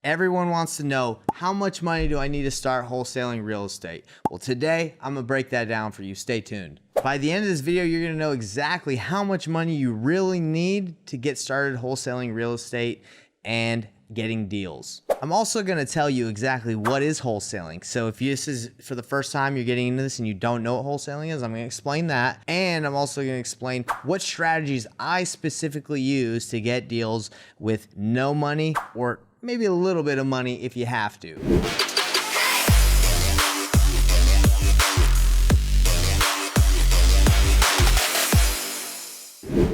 Everyone wants to know, how much money do I need to start wholesaling real estate? Well, today I'm gonna break that down for you. Stay tuned. By the end of this video, you're gonna know exactly how much money you really need to get started wholesaling real estate and getting deals. I'm also gonna tell you exactly what is wholesaling. So if this is for the first time you're getting into this and you don't know what wholesaling is, I'm gonna explain that. And I'm also gonna explain what strategies I specifically use to get deals with no money, or maybe a little bit of money if you have to.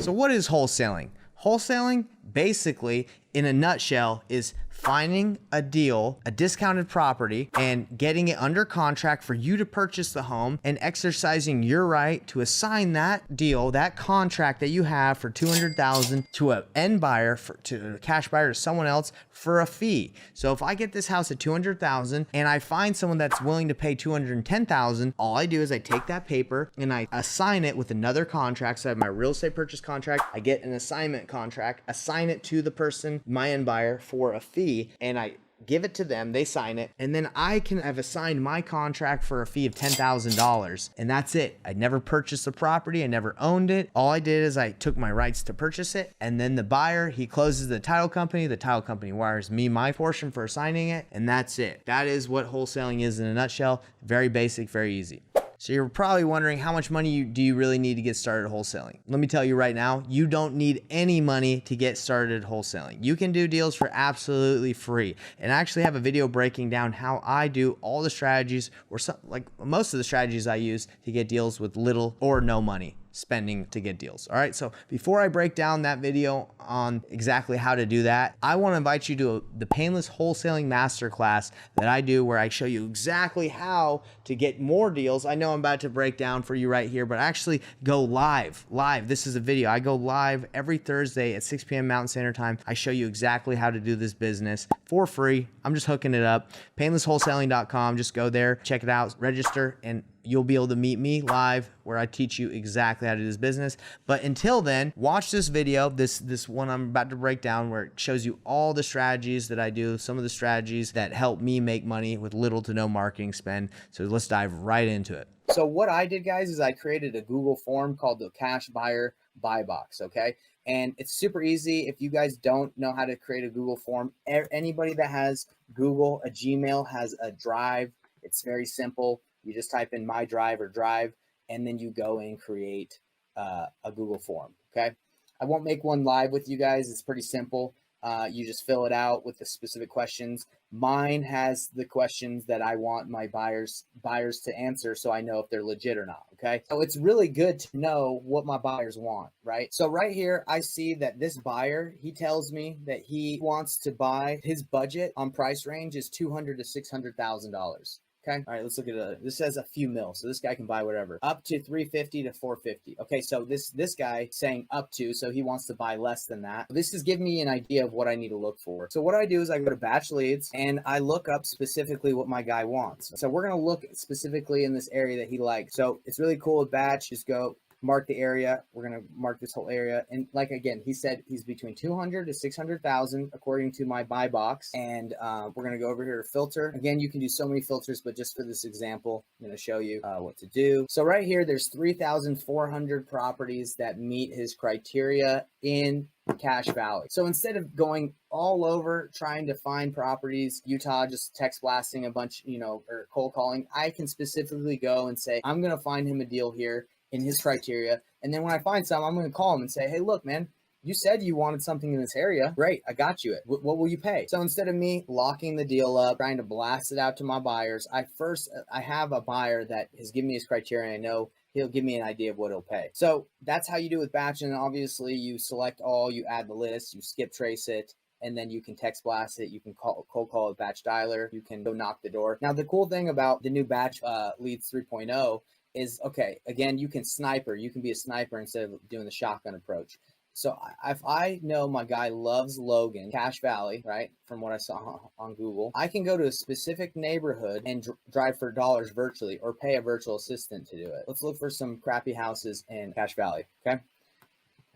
So what is wholesaling? Wholesaling, basically, in a nutshell, is finding a deal, a discounted property, and getting it under contract for you to purchase the home, and exercising your right to assign that deal, that contract that you have for $200,000 to an end buyer, to a cash buyer, to someone else for a fee. So if I get this house at $200,000 and I find someone that's willing to pay $210,000, all I do is I take that paper and I assign it with another contract. So I have my real estate purchase contract, I get an assignment contract, assign it to the person, my end buyer, for a fee, and I give it to them, they sign it, and then I can have assigned my contract for a fee of $10,000, and that's it. I never purchased the property, I never owned it. All I did is I took my rights to purchase it, and then the buyer, he closes the title company wires me my portion for assigning it, and that's it. That is what wholesaling is in a nutshell. Very basic, very easy. So you're probably wondering, how much money do you really need to get started wholesaling? Let me tell you right now, you don't need any money to get started wholesaling. You can do deals for absolutely free. And I actually have a video breaking down how I do all the strategies, or like most of the strategies I use to get deals with little or no money spending to get deals. All right, so before I break down that video on exactly how to do that, I want to invite you to the Painless Wholesaling Masterclass that I do, where I show you exactly how to get more deals. I know I'm about to break down for you right here, but actually go live. This is a video. I go live every Thursday at 6 p.m. Mountain Standard Time. I show you exactly how to do this business for free. I'm just hooking it up. Painlesswholesaling.com. Just go there, check it out, register, and you'll be able to meet me live, where I teach you exactly how to do this business. But until then, watch this video, this one I'm about to break down, where it shows you all the strategies that I do, some of the strategies that help me make money with little to no marketing spend. So let's dive right into it. So what I did, guys, is I created a Google form called the Cash Buyer Buybox, okay? And it's super easy. If you guys don't know how to create a Google form, anybody that has Google, a Gmail, has a Drive, it's very simple. You just type in my Drive or Drive, and then you go and create a Google form, okay? I won't make one live with you guys. It's pretty simple. You just fill it out with the specific questions. Mine has the questions that I want my buyers to answer, so I know if they're legit or not, okay? So it's really good to know what my buyers want, right? So right here, I see that this buyer, he tells me that he wants to buy, his budget on price range is $200,000 to $600,000. Okay. All right. Let's look at it. This says a few mil. So this guy can buy whatever, up to 350 to 450. Okay. So this guy saying up to, so he wants to buy less than that. This is giving me an idea of what I need to look for. So what I do is I go to batch leads and I look up specifically what my guy wants. So we're going to look specifically in this area that he likes. So it's really cool with batch. Just go mark the area. We're going to mark this whole area. And like, again, he said he's between 200 to 600,000 according to my buy box. And we're going to go over here to filter. Again, you can do so many filters, but just for this example, I'm going to show you what to do. So right here, there's 3,400 properties that meet his criteria in Cache Valley. So instead of going all over trying to find properties, Utah, just text blasting a bunch, or cold calling, I can specifically go and say, I'm going to find him a deal here in his criteria. And then when I find some, I'm going to call him and say, hey, look, man, you said you wanted something in this area. Great. I got you it. What will you pay? So instead of me locking the deal up, trying to blast it out to my buyers, I have a buyer that has given me his criteria. And I know he'll give me an idea of what he'll pay. So that's how you do with batch. And obviously you select all, you add the list, you skip trace it, and then you can text blast it. You can cold call a batch dialer. You can go knock the door. Now, the cool thing about the new batch leads 3.0 is, okay, again, you can sniper. You can be a sniper instead of doing the shotgun approach. So if I know my guy loves Logan, Cache Valley, right, from what I saw on Google, I can go to a specific neighborhood and drive for dollars virtually, or pay a virtual assistant to do it. Let's look for some crappy houses in Cache Valley, okay?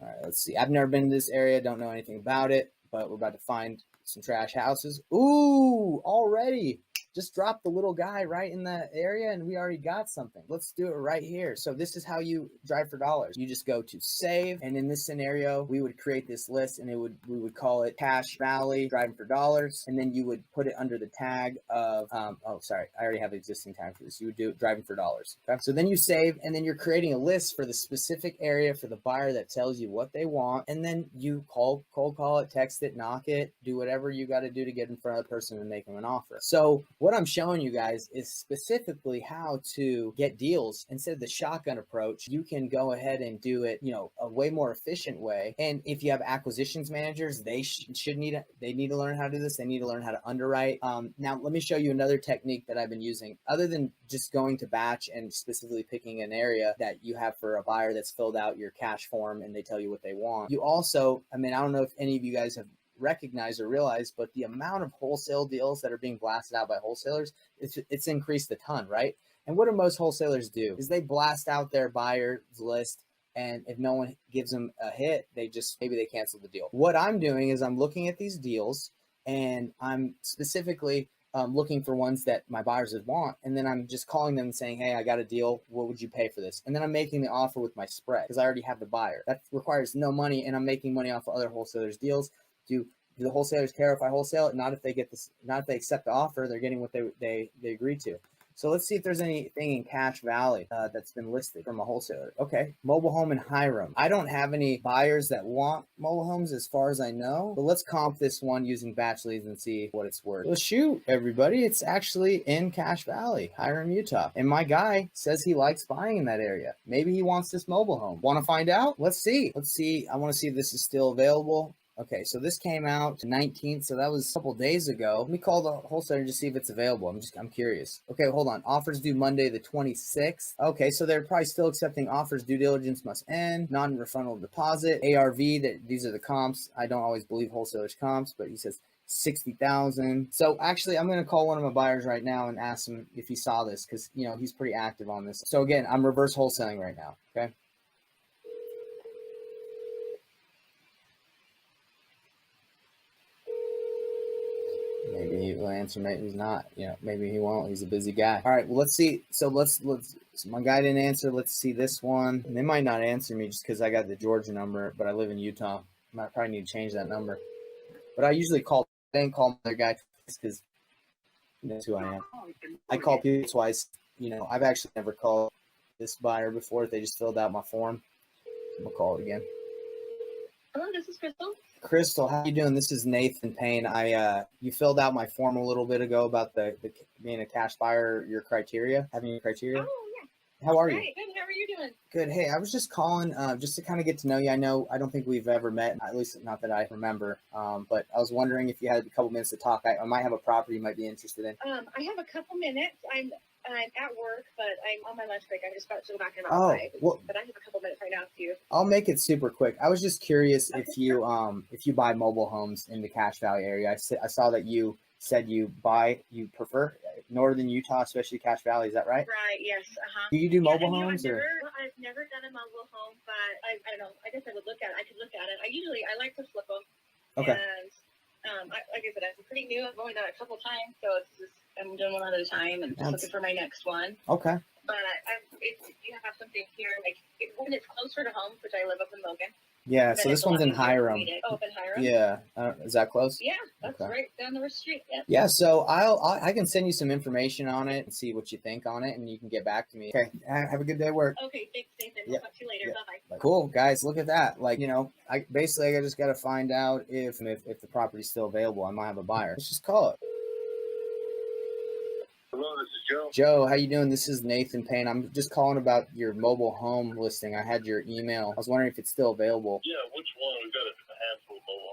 All right, let's see. I've never been to this area, don't know anything about it, but we're about to find some trash houses. Ooh, already. Just drop the little guy right in that area and we already got something. Let's do it right here. So this is how you drive for dollars. You just go to save, and in this scenario, we would create this list and we would call it Cache Valley driving for dollars, and then you would put it under the tag of oh sorry, I already have an existing tag for this. You would do driving for dollars. Okay. So then you save, and then you're creating a list for the specific area for the buyer that tells you what they want, and then you cold call it, text it, knock it, do whatever you got to do to get in front of the person and make them an offer. So what I'm showing you guys is specifically how to get deals. Instead of the shotgun approach, you can go ahead and do it, a way more efficient way. And if you have acquisitions managers, they need to learn how to do this. They need to learn how to underwrite. Now, let me show you another technique that I've been using. Other than just going to batch and specifically picking an area that you have for a buyer that's filled out your cash form and they tell you what they want. You also, I don't know if any of you guys have recognize or realize, but the amount of wholesale deals that are being blasted out by wholesalers, it's increased a ton, right? And what do most wholesalers do is they blast out their buyer's list, and if no one gives them a hit, maybe they cancel the deal. What I'm doing is I'm looking at these deals, and I'm specifically looking for ones that my buyers would want, and then I'm just calling them and saying, hey, I got a deal, what would you pay for this? And then I'm making the offer with my spread because I already have the buyer. That requires no money, and I'm making money off of other wholesalers' deals. Do the wholesalers care if I wholesale it? Not if they accept the offer, they're getting what they agree to. So let's see if there's anything in Cache Valley that's been listed from a wholesaler. Okay, mobile home in Hiram. I don't have any buyers that want mobile homes as far as I know, but let's comp this one using batch leads and see what it's worth. Well, shoot, everybody, it's actually in Cache Valley, Hiram, Utah. And my guy says he likes buying in that area. Maybe he wants this mobile home. Want to find out? Let's see. I want to see if this is still available. Okay, so this came out 19th, so that was a couple days ago. Let me call the wholesaler and just see if it's available. I'm curious. Okay, hold on. Offers due Monday the 26th. Okay, so they're probably still accepting offers. Due diligence must end. Non-refundable deposit. ARV, these are the comps. I don't always believe wholesalers comps, but he says 60,000. So actually, I'm going to call one of my buyers right now and ask him if he saw this because, he's pretty active on this. So again, I'm reverse wholesaling right now, okay? Maybe he will answer, maybe he's not, maybe he won't. He's a busy guy. All right, well, let's see. So so my guy didn't answer. Let's see this one. And they might not answer me just because I got the Georgia number, but I live in Utah. I might probably need to change that number. But I usually then call my guy because that's who I am. I call people twice. I've actually never called this buyer before. They just filled out my form. I'm gonna call it again. Hello, this is Crystal. Crystal, how you doing? This is Nathan Payne. You filled out my form a little bit ago about the being a cash buyer, your criteria, having your criteria. Oh, yeah. How are you? Good. How are you doing? Good. Hey, I was just calling just to kind of get to know you. I don't think we've ever met, at least not that I remember. But I was wondering if you had a couple minutes to talk. I might have a property you might be interested in. I have a couple minutes. I'm at work, but I'm on my lunch break. I'm just about to go back in about 5. Well, but I have a couple minutes right now too. I'll make it super quick. I was just curious if you buy mobile homes in the Cache Valley area. I saw that you said you prefer northern Utah, especially Cache Valley. Is that right? Right. Yes. Do you do mobile homes? I've never done a mobile home, but I don't know. I guess I could look at it. I like to flip them. Okay. And like I said, I'm pretty new. I've only done it a couple times, so it's just I'm doing one at a time and just looking for my next one. Okay. But if you have something here, when it's closer to home, which I live up in Logan. Yeah, so this one's in Hiram. Oh, in Hiram? Yeah. Is that close? Yeah, that's right down the street. Yep. Yeah, so I can send you some information on it and see what you think on it, and you can get back to me. Okay, have a good day at work. Okay, thanks, Nathan. We'll talk to you later. Bye-bye. Cool, guys, look at that. I just got to find out if the property's still available. I might have a buyer. Let's just call it. Hello, this is Joe. Joe, how you doing? This is Nathan Payne. I'm just calling about your mobile home listing. I had your email. I was wondering if it's still available. Yeah, which one? We've got a handful of mobile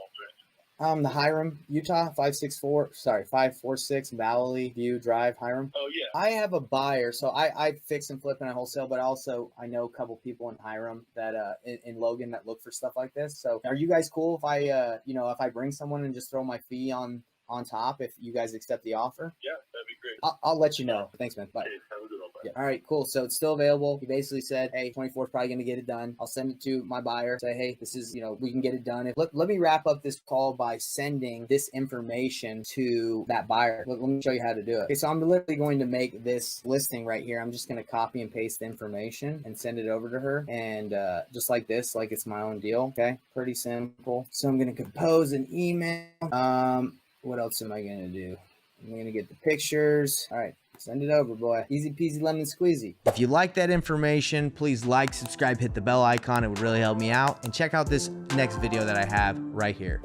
homes. The Hiram, Utah, 546 Valley View Drive, Hiram. Oh, yeah. I have a buyer, so I fix and flip and I wholesale, but also I know a couple people in Hiram that in Logan that look for stuff like this. So are you guys cool if I bring someone and just throw my fee on top if you guys accept the offer? Yeah, that'd be great. I'll let you know. Thanks, man. Bye. Okay, have a good one. Bye. right. All right, cool. So it's still available. He basically said, hey, 24 is probably going to get it done. I'll send it to my buyer. Say, hey, this is, we can get it done. Let me wrap up this call by sending this information to that buyer. Let me show you how to do it. Okay, so I'm literally going to make this listing right here. I'm just going to copy and paste the information and send it over to her. And just like this, like it's my own deal. Okay, pretty simple. So I'm going to compose an email. What else am I going to do? I'm going to get the pictures. All right. Send it over, boy. Easy peasy lemon squeezy. If you like that information, please like, subscribe, hit the bell icon. It would really help me out. And check out this next video that I have right here.